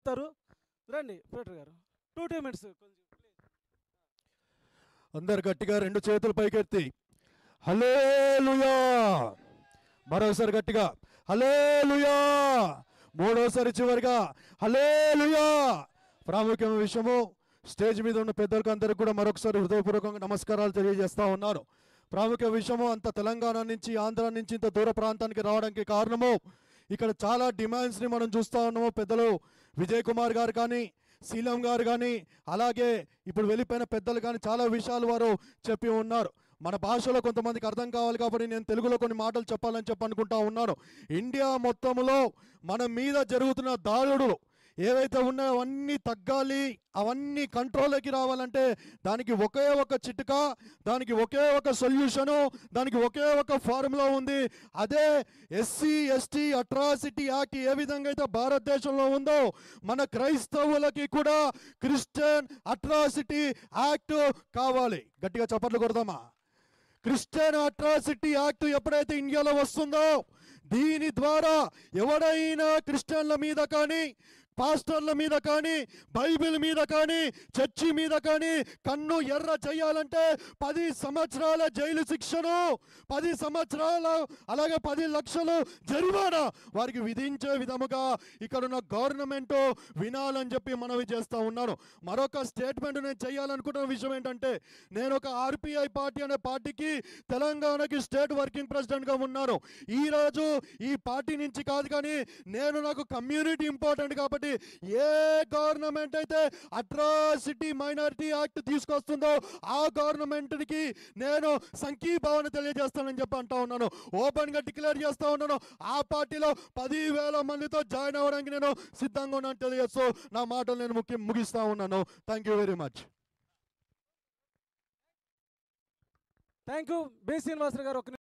చెప్తారు. రండి పీటర్ గారు, 2 minutes కొంచెం. అందరు గట్టిగా 2 చేతులు పైకెత్తి హల్లెలూయా, మరోసారి గట్టిగా హల్లెలూయా, మూడోసారి చివరిగా హల్లెలూయా. ప్రాముఖ్యమైన విషయము, స్టేజ్ మీద ఉన్న పెద్దలకు అందరికి కూడా మరొకసారి హృదయపూర్వకంగా నమస్కారాలు తెలియజేస్తా ఉన్నాను. ప్రాముఖ్య విషయము, అంత తెలంగాణ నుంచి ఆంధ్ర నుంచి ఇంత దూర ప్రాంతానికి రావడానికి కారణము, ఇక్కడ చాలా డిమాండ్స్ని మనం చూస్తూ ఉన్నాము. పెద్దలు విజయ్ కుమార్ గారు కానీ, శీలం గారు కానీ, అలాగే ఇప్పుడు వెళ్ళిపోయిన పెద్దలు కానీ చాలా విషయాలు వారు చెప్పి ఉన్నారు. మన భాషలో కొంతమందికి అర్థం కావాలి కాబట్టి నేను తెలుగులో కొన్ని మాటలు చెప్పాలని అనుకుంటా ఉన్నాను. ఇండియా మొత్తంలో మన మీద జరుగుతున్న దాడులు ఏవైతే ఉన్నాయో అవన్నీ తగ్గాలి, అవన్నీ కంట్రోల్లోకి రావాలంటే దానికి ఒకే ఒక చిట్కా, దానికి ఒకే ఒక సొల్యూషను, దానికి ఒకే ఒక ఫార్ములా ఉంది. అదే ఎస్సీ ఎస్టీ అట్రాసిటీ యాక్ట్ ఏ విధంగా అయితే భారతదేశంలో ఉందో మన క్రైస్తవులకి కూడా క్రిస్టియన్ అట్రాసిటీ యాక్ట్ కావాలి. గట్టిగా చప్పట్లు కొడదామా? క్రిస్టియన్ అట్రాసిటీ యాక్ట్ ఎప్పుడైతే ఇండియాలో వస్తుందో దీని ద్వారా ఎవడైనా క్రిస్టియన్ల మీద కానీ, పాస్టర్ల మీద కానీ, బైబిల్ మీద కానీ, చర్చి మీద కానీ కన్ను ఎర్ర చేయాలంటే 10 సంవత్సరాల జైలు శిక్షను, 10 సంవత్సరాల అలాగే 10 లక్షలు జరిమానా వారికి విధించే విధముగా ఇక్కడున్న గవర్నమెంట్ వినాలని చెప్పి మనవి చేస్తూ ఉన్నాను. మరొక స్టేట్మెంట్ నేను చేయాలనుకుంటున్న విషయం ఏంటంటే, నేను ఒక ఆర్పిఐ పార్టీ అనే పార్టీకి తెలంగాణకి స్టేట్ వర్కింగ్ ప్రెసిడెంట్గా ఉన్నాను. ఈరోజు ఈ పార్టీ నుంచి కాదు, కానీ నాకు కమ్యూనిటీ ఇంపార్టెంట్ కాబట్టి ఏ గవర్నమెంట్ అయితే అట్రాసిటీ మైనారిటీ యాక్ట్ తీసుకొస్తుందో ఆ గవర్నమెంట్కి నేను సంఘీభావన తెలియజేస్తానని చెప్పి అంటా ఉన్నాను. ఓపెన్గా డిక్లేర్ చేస్తా ఉన్నాను. ఆ పార్టీలో 10,000 మందితో జాయిన్ అవ్వడానికి నేను సిద్ధంగా ఉన్నాను తెలియజేస్తూ నా మాటలు నేను ముగిస్తా ఉన్నాను. Thank you very much. Thank you. B Srinivasarao గారు.